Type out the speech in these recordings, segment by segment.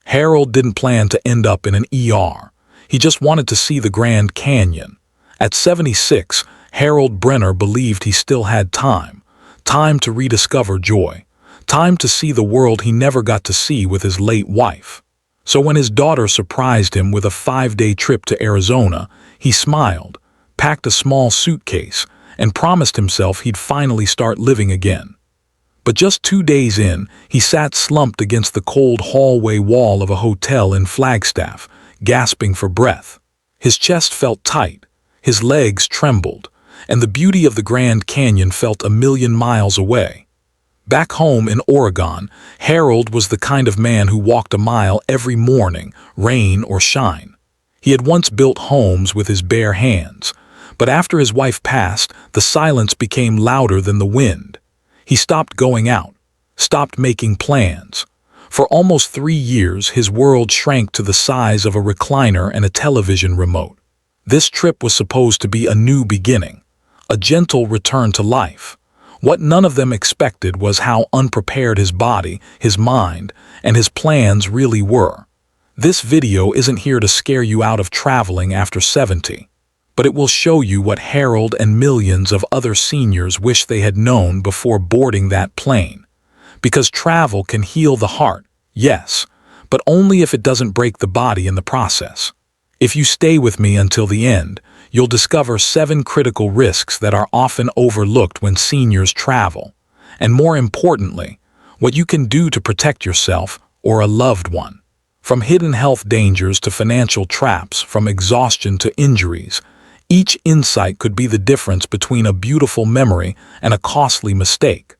Harold didn't plan to end up in an ER. He just wanted to see the Grand Canyon. At 76, Harold Brenner believed he still had time. Time to rediscover joy. Time to see the world he never got to see with his late wife. So when his daughter surprised him with a 5-day trip to Arizona, he smiled, packed a small suitcase, and promised himself he'd finally start living again. But just 2 days in, he sat slumped against the cold hallway wall of a hotel in Flagstaff, gasping for breath. His chest felt tight, his legs trembled, and the beauty of the Grand Canyon felt a million miles away. Back home in Oregon, Harold was the kind of man who walked a mile every morning, rain or shine. He had once built homes with his bare hands, but after his wife passed, the silence became louder than the wind. He stopped going out, stopped making plans. For almost 3 years, his world shrank to the size of a recliner and a television remote. This trip was supposed to be a new beginning, a gentle return to life. What none of them expected was how unprepared his body, his mind, and his plans really were. This video isn't here to scare you out of traveling after 70, but it will show you what Harold and millions of other seniors wish they had known before boarding that plane. Because travel can heal the heart, yes, but only if it doesn't break the body in the process. If you stay with me until the end, you'll discover 7 critical risks that are often overlooked when seniors travel, and more importantly, what you can do to protect yourself or a loved one. From hidden health dangers to financial traps, from exhaustion to injuries, each insight could be the difference between a beautiful memory and a costly mistake.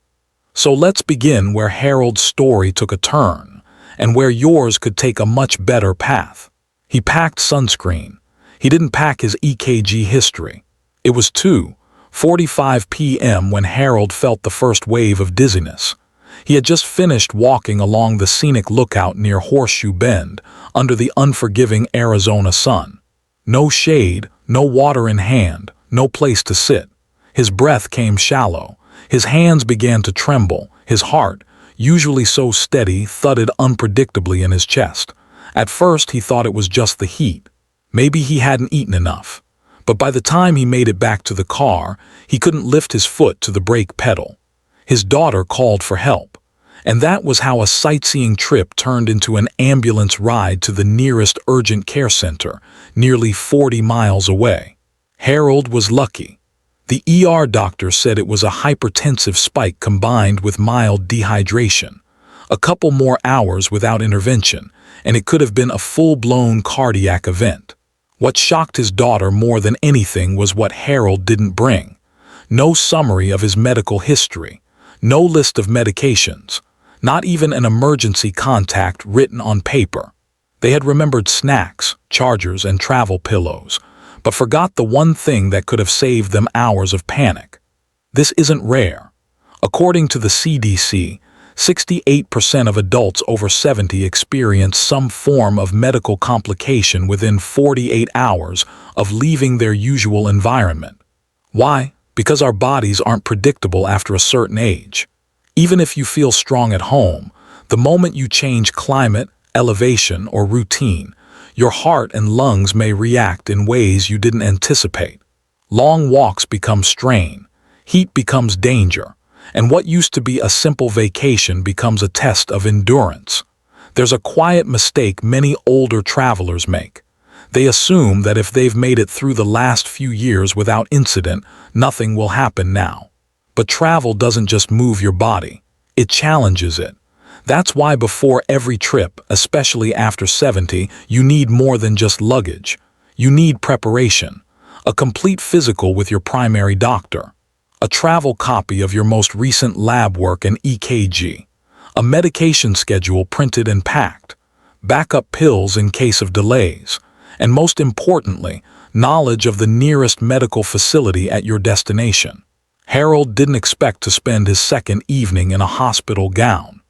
So let's begin where Harold's story took a turn, and where yours could take a much better path. He packed sunscreen. He didn't pack his EKG history. It was 2:45 p.m. when Harold felt the first wave of dizziness. He had just finished walking along the scenic lookout near Horseshoe Bend, under the unforgiving Arizona sun. No shade, no water in hand, no place to sit. His breath came shallow. His hands began to tremble. His heart, usually so steady, thudded unpredictably in his chest. At first, he thought it was just the heat. Maybe he hadn't eaten enough. But by the time he made it back to the car, he couldn't lift his foot to the brake pedal. His daughter called for help. And that was how a sightseeing trip turned into an ambulance ride to the nearest urgent care center, nearly 40 miles away. Harold was lucky. The ER doctor said it was a hypertensive spike combined with mild dehydration. A couple more hours without intervention, and it could have been a full-blown cardiac event. What shocked his daughter more than anything was what Harold didn't bring. No summary of his medical history, no list of medications, not even an emergency contact written on paper. They had remembered snacks, chargers, and travel pillows, but forgot the one thing that could have saved them hours of panic. This isn't rare. According to the CDC, 68% of adults over 70 experience some form of medical complication within 48 hours of leaving their usual environment. Why? Because our bodies aren't predictable after a certain age. Even if you feel strong at home, the moment you change climate, elevation, or routine, your heart and lungs may react in ways you didn't anticipate. Long walks become strain, heat becomes danger, and what used to be a simple vacation becomes a test of endurance. There's a quiet mistake many older travelers make. They assume that if they've made it through the last few years without incident, nothing will happen now. But travel doesn't just move your body, it challenges it. That's why before every trip, especially after 70, you need more than just luggage. You need preparation, a complete physical with your primary doctor, a travel copy of your most recent lab work and EKG, a medication schedule printed and packed, backup pills in case of delays, and most importantly, knowledge of the nearest medical facility at your destination. Harold didn't expect to spend his second evening in a hospital gown.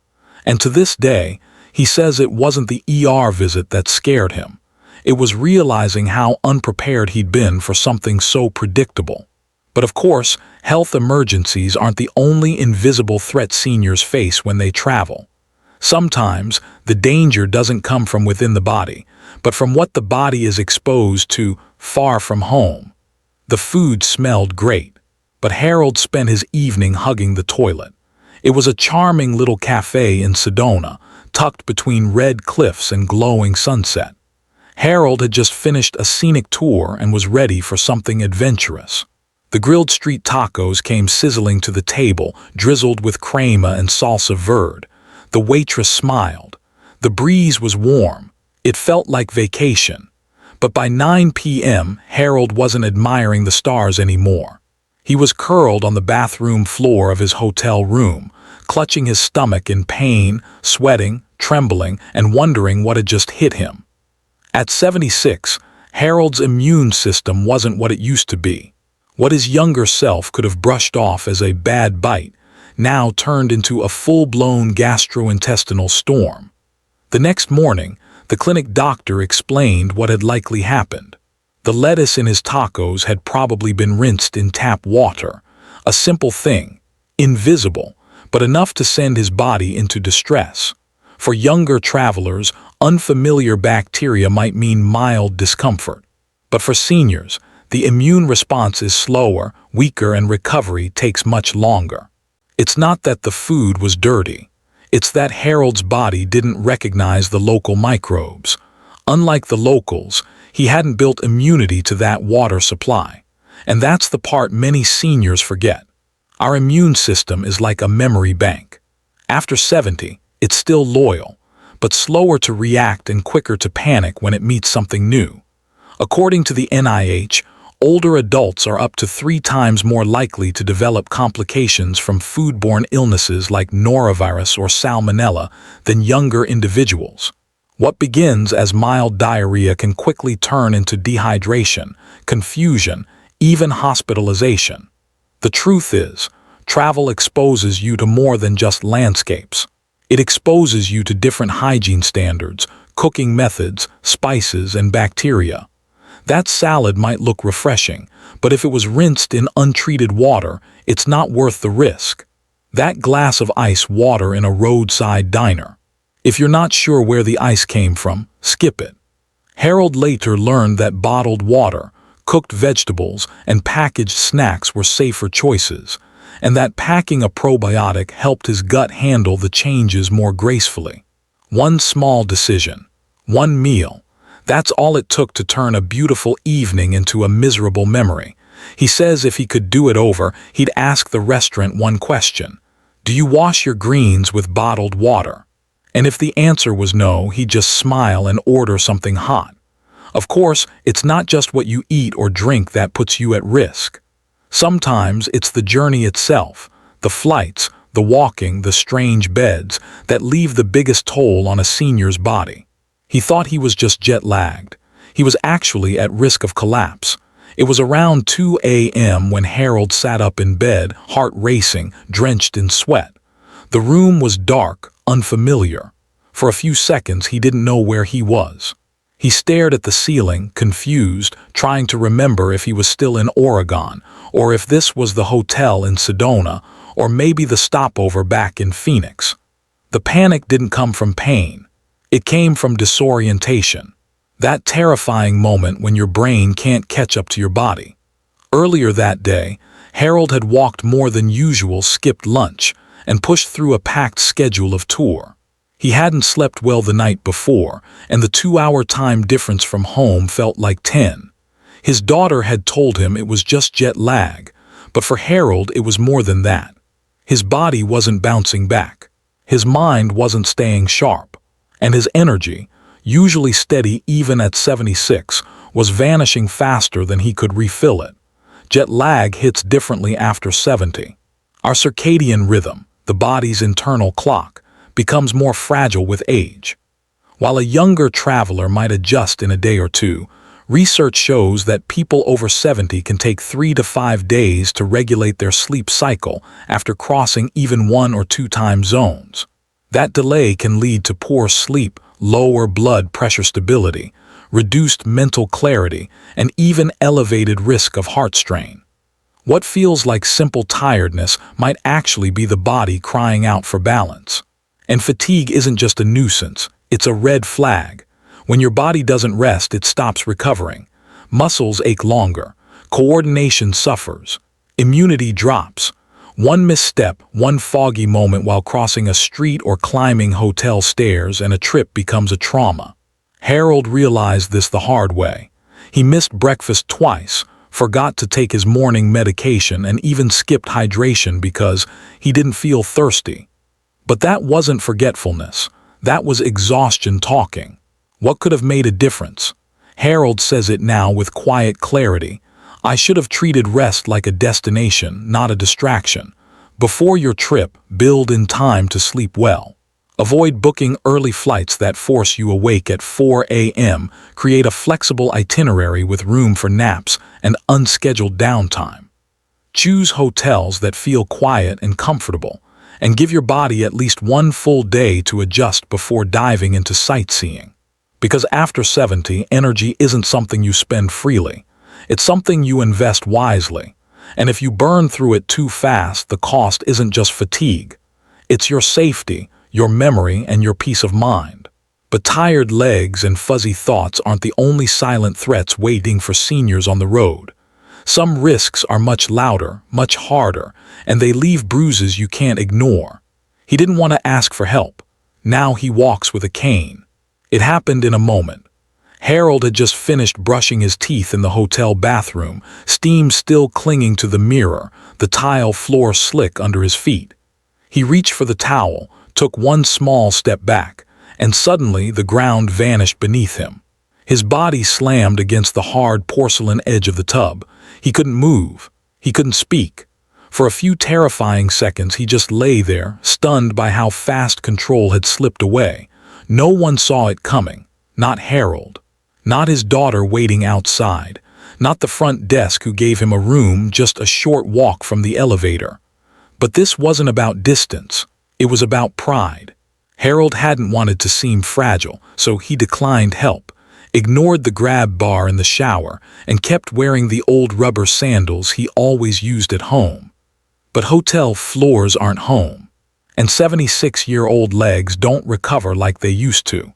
And to this day, he says it wasn't the ER visit that scared him. It was realizing how unprepared he'd been for something so predictable. But of course, health emergencies aren't the only invisible threat seniors face when they travel. Sometimes the danger doesn't come from within the body, but from what the body is exposed to far from home. The food smelled great, but Harold spent his evening hugging the toilet. It was a charming little cafe in Sedona, tucked between red cliffs and glowing sunset. Harold had just finished a scenic tour and was ready for something adventurous. The grilled street tacos came sizzling to the table, drizzled with crema and salsa verde. The waitress smiled. The breeze was warm. It felt like vacation. But by 9 p.m., Harold wasn't admiring the stars anymore. He was curled on the bathroom floor of his hotel room, clutching his stomach in pain, sweating, trembling, and wondering what had just hit him. At 76, Harold's immune system wasn't what it used to be. What his younger self could have brushed off as a bad bite now turned into a full-blown gastrointestinal storm. The next morning, the clinic doctor explained what had likely happened. The lettuce in his tacos had probably been rinsed in tap water, a simple thing, invisible, but enough to send his body into distress. For younger travelers, unfamiliar bacteria might mean mild discomfort. But for seniors, the immune response is slower, weaker, and recovery takes much longer. It's not that the food was dirty. It's that Harold's body didn't recognize the local microbes. Unlike the locals, he hadn't built immunity to that water supply. And that's the part many seniors forget. Our immune system is like a memory bank. After 70, it's still loyal, but slower to react and quicker to panic when it meets something new. According to the NIH, older adults are up to 3 times more likely to develop complications from foodborne illnesses like norovirus or salmonella than younger individuals. What begins as mild diarrhea can quickly turn into dehydration, confusion, even hospitalization. The truth is, travel exposes you to more than just landscapes. It exposes you to different hygiene standards, cooking methods, spices, and bacteria. That salad might look refreshing, but if it was rinsed in untreated water, it's not worth the risk. That glass of ice water in a roadside diner. If you're not sure where the ice came from, skip it. Harold later learned that bottled water, cooked vegetables, and packaged snacks were safer choices, and that packing a probiotic helped his gut handle the changes more gracefully. One small decision, one meal, that's all it took to turn a beautiful evening into a miserable memory. He says if he could do it over, he'd ask the restaurant one question: do you wash your greens with bottled water? And if the answer was no, he'd just smile and order something hot. Of course, it's not just what you eat or drink that puts you at risk. Sometimes it's the journey itself, the flights, the walking, the strange beds, that leave the biggest toll on a senior's body. He thought he was just jet-lagged. He was actually at risk of collapse. It was around 2 a.m. when Harold sat up in bed, heart racing, drenched in sweat. The room was dark, unfamiliar. For a few seconds, he didn't know where he was. He stared at the ceiling, confused, trying to remember if he was still in Oregon, or if this was the hotel in Sedona, or maybe the stopover back in Phoenix. The panic didn't come from pain. It came from disorientation. That terrifying moment when your brain can't catch up to your body. Earlier that day, Harold had walked more than usual, skipped lunch, and pushed through a packed schedule of tour. He hadn't slept well the night before, and the 2-hour time difference from home felt like 10. His daughter had told him it was just jet lag, but for Harold it was more than that. His body wasn't bouncing back. His mind wasn't staying sharp. And his energy, usually steady even at 76, was vanishing faster than he could refill it. Jet lag hits differently after 70. Our circadian rhythm, the body's internal clock, becomes more fragile with age. While a younger traveler might adjust in a day or two, research shows that people over 70 can take 3 to 5 days to regulate their sleep cycle after crossing even 1 or 2 time zones. That delay can lead to poor sleep, lower blood pressure stability, reduced mental clarity, and even elevated risk of heart strain. What feels like simple tiredness might actually be the body crying out for balance. And fatigue isn't just a nuisance, it's a red flag. When your body doesn't rest, it stops recovering. Muscles ache longer. Coordination suffers. Immunity drops. One misstep, one foggy moment while crossing a street or climbing hotel stairs, and a trip becomes a trauma. Harold realized this the hard way. He missed breakfast twice, forgot to take his morning medication, and even skipped hydration because he didn't feel thirsty. But that wasn't forgetfulness. That was exhaustion talking. What could have made a difference? Harold says it now with quiet clarity. I should have treated rest like a destination, not a distraction. Before your trip, build in time to sleep well. Avoid booking early flights that force you awake at 4 a.m. Create a flexible itinerary with room for naps and unscheduled downtime. Choose hotels that feel quiet and comfortable, and give your body at least one full day to adjust before diving into sightseeing. Because after 70, energy isn't something you spend freely. It's something you invest wisely. And if you burn through it too fast, the cost isn't just fatigue. It's your safety, your memory, and your peace of mind. But tired legs and fuzzy thoughts aren't the only silent threats waiting for seniors on the road. Some risks are much louder, much harder, and they leave bruises you can't ignore. He didn't want to ask for help. Now he walks with a cane. It happened in a moment. Harold had just finished brushing his teeth in the hotel bathroom, steam still clinging to the mirror, the tile floor slick under his feet. He reached for the towel, took one small step back, and suddenly the ground vanished beneath him. His body slammed against the hard porcelain edge of the tub. He couldn't move. He couldn't speak. For a few terrifying seconds, he just lay there, stunned by how fast control had slipped away. No one saw it coming. Not Harold. Not his daughter waiting outside. Not the front desk who gave him a room just a short walk from the elevator. But this wasn't about distance. It was about pride. Harold hadn't wanted to seem fragile, so he declined help, ignored the grab bar in the shower, and kept wearing the old rubber sandals he always used at home. But hotel floors aren't home, and 76-year-old legs don't recover like they used to.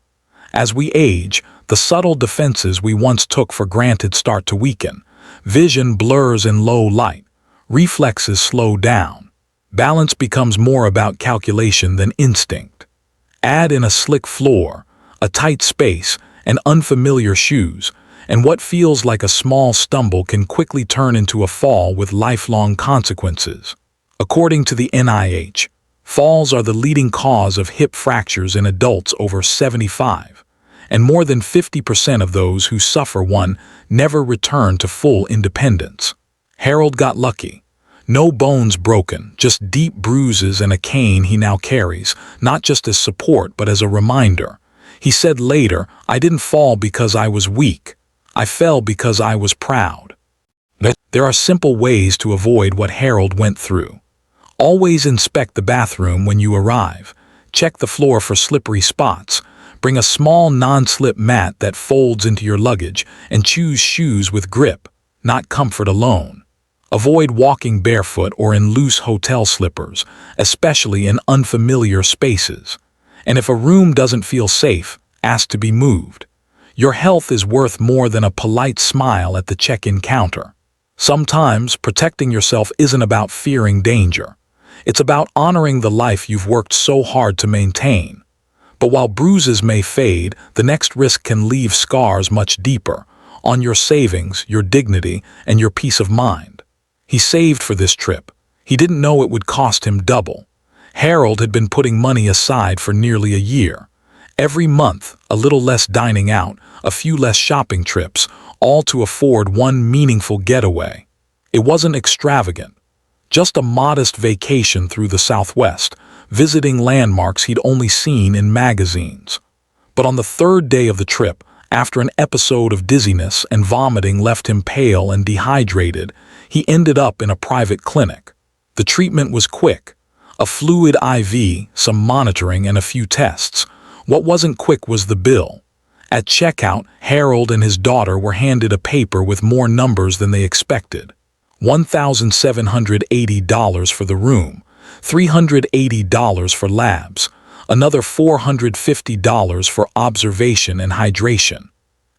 As we age, the subtle defenses we once took for granted start to weaken. Vision blurs in low light. Reflexes slow down. Balance becomes more about calculation than instinct. Add in a slick floor, a tight space, and unfamiliar shoes, and what feels like a small stumble can quickly turn into a fall with lifelong consequences. According to the NIH, falls are the leading cause of hip fractures in adults over 75, and more than 50% of those who suffer one never return to full independence. Harold got lucky. No bones broken, just deep bruises and a cane he now carries, not just as support but as a reminder. He said later, "I didn't fall because I was weak. I fell because I was proud." There are simple ways to avoid what Harold went through. Always inspect the bathroom when you arrive. Check the floor for slippery spots. Bring a small non-slip mat that folds into your luggage, and choose shoes with grip, not comfort alone. Avoid walking barefoot or in loose hotel slippers, especially in unfamiliar spaces. And if a room doesn't feel safe, ask to be moved. Your health is worth more than a polite smile at the check-in counter. Sometimes protecting yourself isn't about fearing danger. It's about honoring the life you've worked so hard to maintain. But while bruises may fade, the next risk can leave scars much deeper, on your savings, your dignity, and your peace of mind. He saved for this trip. He didn't know it would cost him double. Harold had been putting money aside for nearly a year. Every month, a little less dining out, a few less shopping trips, all to afford one meaningful getaway. It wasn't extravagant. Just a modest vacation through the Southwest, visiting landmarks he'd only seen in magazines. But on the third day of the trip, after an episode of dizziness and vomiting left him pale and dehydrated, he ended up in a private clinic. The treatment was quick. A fluid IV, some monitoring, and a few tests. What wasn't quick was the bill. At checkout, Harold and his daughter were handed a paper with more numbers than they expected. $1,780 for the room, $380 for labs, another $450 for observation and hydration.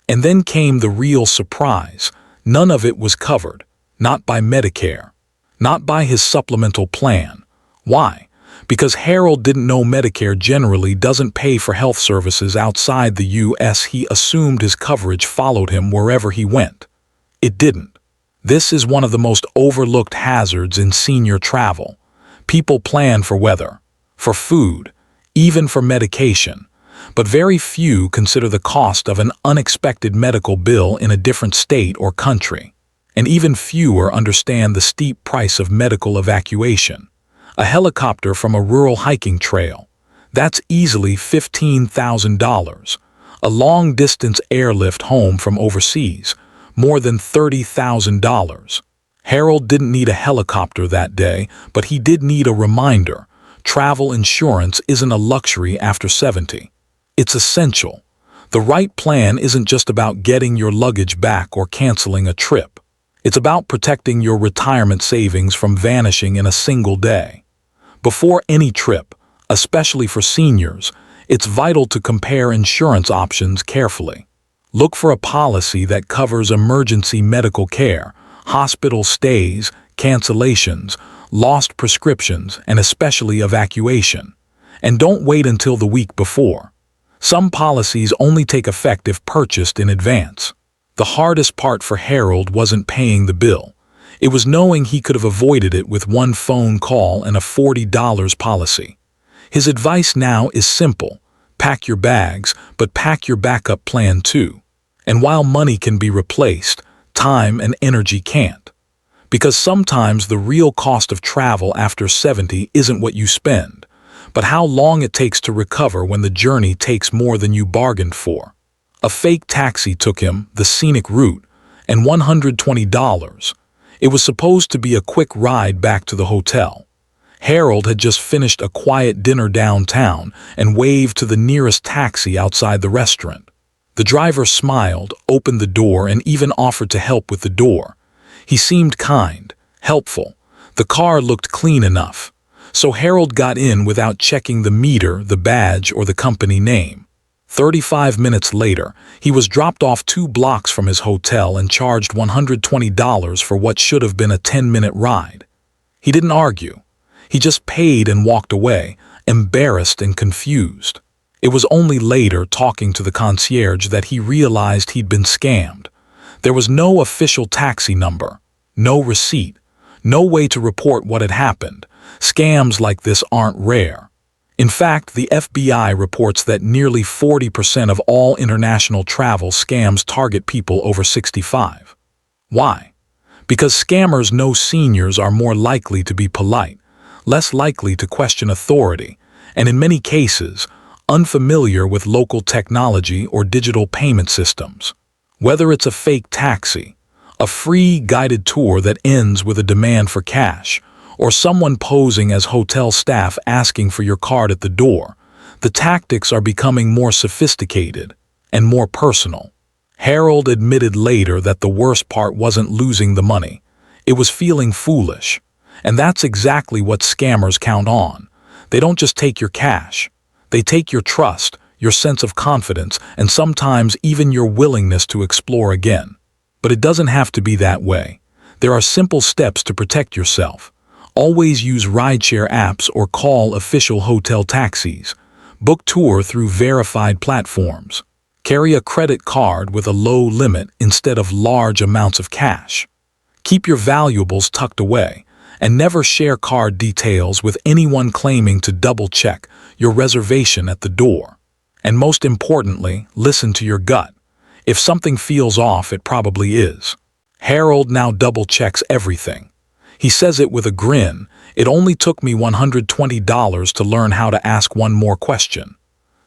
And then came the real surprise. None of it was covered, not by Medicare, not by his supplemental plan. Why? Because Harold didn't know Medicare generally doesn't pay for health services outside the U.S. He assumed his coverage followed him wherever he went. It didn't. This is one of the most overlooked hazards in senior travel. People plan for weather, for food, even for medication, but very few consider the cost of an unexpected medical bill in a different state or country. And even fewer understand the steep price of medical evacuation. A helicopter from a rural hiking trail, that's easily $15,000. A long-distance airlift home from overseas, more than $30,000. Harold didn't need a helicopter that day, but he did need a reminder. Travel insurance isn't a luxury after 70. It's essential. The right plan isn't just about getting your luggage back or canceling a trip. It's about protecting your retirement savings from vanishing in a single day. Before any trip, especially for seniors, it's vital to compare insurance options carefully. Look for a policy that covers emergency medical care, hospital stays, cancellations, lost prescriptions, and especially evacuation. And don't wait until the week before. Some policies only take effect if purchased in advance. The hardest part for Harold wasn't paying the bill. It was knowing he could have avoided it with one phone call and a $40 policy. His advice now is simple. Pack your bags, but pack your backup plan too. And while money can be replaced, time and energy can't. Because sometimes the real cost of travel after 70 isn't what you spend, but how long it takes to recover when the journey takes more than you bargained for. A fake taxi took him the scenic route, and $120. It was supposed to be a quick ride back to the hotel. Harold had just finished a quiet dinner downtown and waved to the nearest taxi outside the restaurant. The driver smiled, opened the door, and even offered to help with the door. He seemed kind, helpful. The car looked clean enough. So Harold got in without checking the meter, the badge, or the company name. 35 minutes later, he was dropped off 2 blocks from his hotel and charged $120 for what should have been a 10-minute ride. He didn't argue. He just paid and walked away, embarrassed and confused. It was only later, talking to the concierge, that he realized he'd been scammed. There was no official taxi number, no receipt, no way to report what had happened. Scams like this aren't rare. In fact, the FBI reports that nearly 40% of all international travel scams target people over 65. Why? Because scammers know seniors are more likely to be polite, less likely to question authority, and in many cases, unfamiliar with local technology or digital payment systems. Whether it's a fake taxi, a free guided tour that ends with a demand for cash, or someone posing as hotel staff asking for your card at the door, the tactics are becoming more sophisticated and more personal. Harold admitted later that the worst part wasn't losing the money. It was feeling foolish. And that's exactly what scammers count on. They don't just take your cash. They take your trust, your sense of confidence, and sometimes even your willingness to explore again. But it doesn't have to be that way. There are simple steps to protect yourself. Always use rideshare apps or call official hotel taxis. Book tour through verified platforms. Carry a credit card with a low limit instead of large amounts of cash. Keep your valuables tucked away, and never share card details with anyone claiming to double-check your reservation at the door. And most importantly, listen to your gut. If something feels off, it probably is. Harold now double-checks everything. He says it with a grin. It only took me $120 to learn how to ask one more question.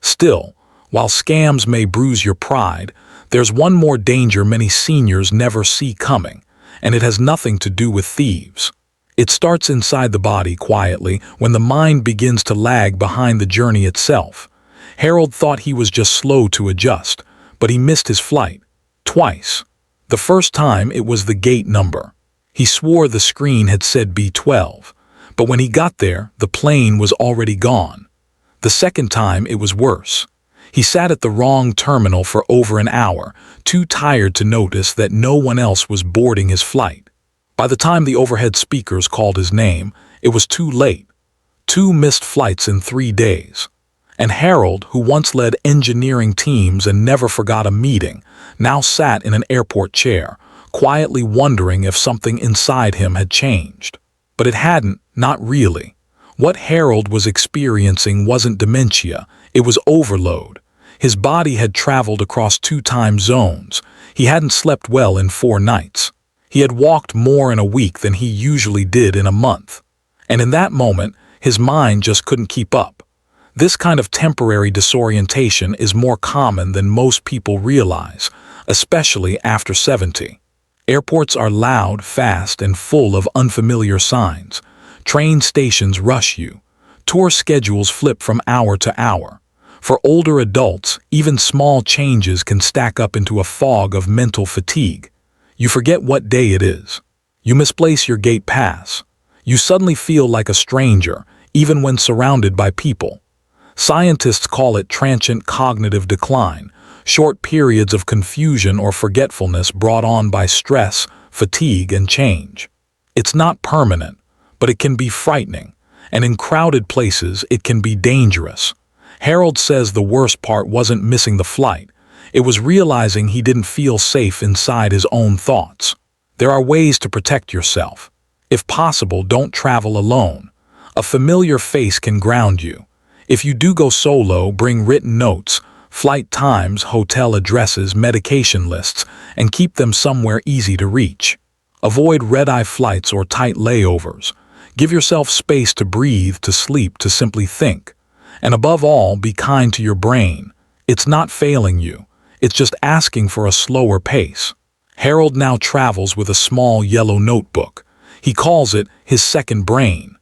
Still, while scams may bruise your pride, there's one more danger many seniors never see coming, and it has nothing to do with thieves. It starts inside the body quietly when the mind begins to lag behind the journey itself. Harold thought he was just slow to adjust, but he missed his flight. Twice. The first time it was the gate number. He swore the screen had said B12, but when he got there, the plane was already gone. The second time it was worse. He sat at the wrong terminal for over an hour, too tired to notice that no one else was boarding his flight. By the time the overhead speakers called his name, it was too late. 2 missed flights in 3 days. And Harold, who once led engineering teams and never forgot a meeting, now sat in an airport chair, quietly wondering if something inside him had changed. But it hadn't, not really. What Harold was experiencing wasn't dementia, it was overload. His body had traveled across 2 time zones. He hadn't slept well in 4 nights. He had walked more in a week than he usually did in a month. And in that moment, his mind just couldn't keep up. This kind of temporary disorientation is more common than most people realize, especially after 70. Airports are loud, fast, and full of unfamiliar signs. Train stations rush you. Tour schedules flip from hour to hour. For older adults, even small changes can stack up into a fog of mental fatigue. You forget what day it is. You misplace your gate pass. You suddenly feel like a stranger, even when surrounded by people. Scientists call it transient cognitive decline, short periods of confusion or forgetfulness brought on by stress, fatigue, and change. It's not permanent, but it can be frightening, and in crowded places it can be dangerous. Harold says the worst part wasn't missing the flight. It was realizing he didn't feel safe inside his own thoughts. There are ways to protect yourself. If possible, don't travel alone. A familiar face can ground you. If you do go solo, bring written notes, flight times, hotel addresses, medication lists, and keep them somewhere easy to reach. Avoid red-eye flights or tight layovers. Give yourself space to breathe, to sleep, to simply think. And above all, be kind to your brain. It's not failing you. It's just asking for a slower pace. Harold now travels with a small yellow notebook. He calls it his second brain.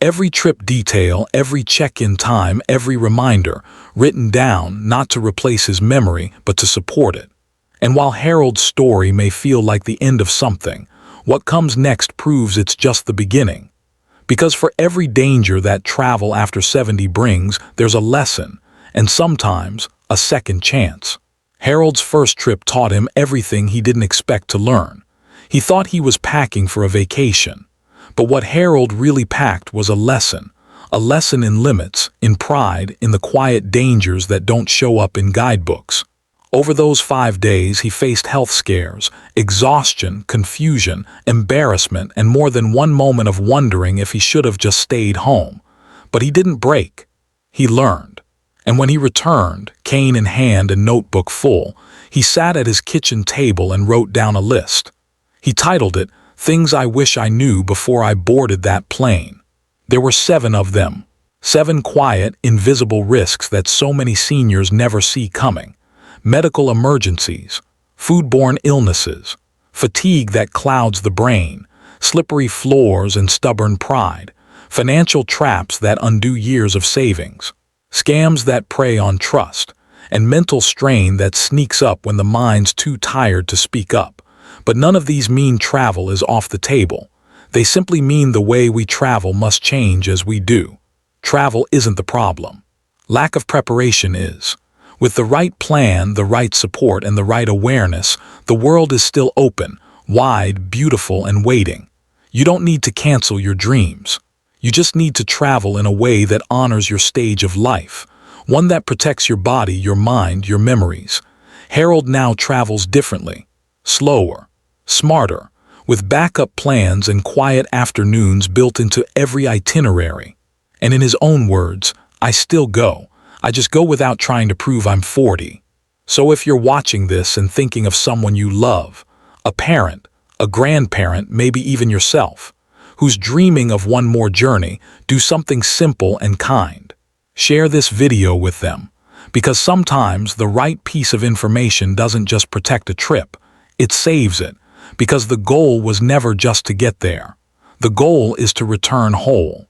Every trip detail, every check-in time, every reminder, written down not to replace his memory, but to support it. And while Harold's story may feel like the end of something, what comes next proves it's just the beginning. Because for every danger that travel after 70 brings, there's a lesson, and sometimes a second chance. Harold's first trip taught him everything he didn't expect to learn. He thought he was packing for a vacation. But what Harold really packed was a lesson in limits, in pride, in the quiet dangers that don't show up in guidebooks. Over those 5 days, he faced health scares, exhaustion, confusion, embarrassment, and more than one moment of wondering if he should have just stayed home. But he didn't break. He learned. And when he returned, cane in hand and notebook full, he sat at his kitchen table and wrote down a list. He titled it, "Things I Wish I Knew Before I Boarded That Plane." There were 7 of them. 7 quiet, invisible risks that so many seniors never see coming. Medical emergencies, foodborne illnesses, fatigue that clouds the brain, slippery floors and stubborn pride, financial traps that undo years of savings, scams that prey on trust, and mental strain that sneaks up when the mind's too tired to speak up. But none of these mean travel is off the table. They simply mean the way we travel must change as we do. Travel isn't the problem. Lack of preparation is. With the right plan, the right support, and the right awareness, the world is still open, wide, beautiful, and waiting. You don't need to cancel your dreams. You just need to travel in a way that honors your stage of life, one that protects your body, your mind, your memories. Harold now travels differently, slower, smarter, with backup plans and quiet afternoons built into every itinerary. And in his own words, "I still go. I just go without trying to prove I'm 40. So if you're watching this and thinking of someone you love, a parent, a grandparent, maybe even yourself, who's dreaming of one more journey, do something simple and kind. Share this video with them, because sometimes the right piece of information doesn't just protect a trip, it saves it, because the goal was never just to get there. The goal is to return whole.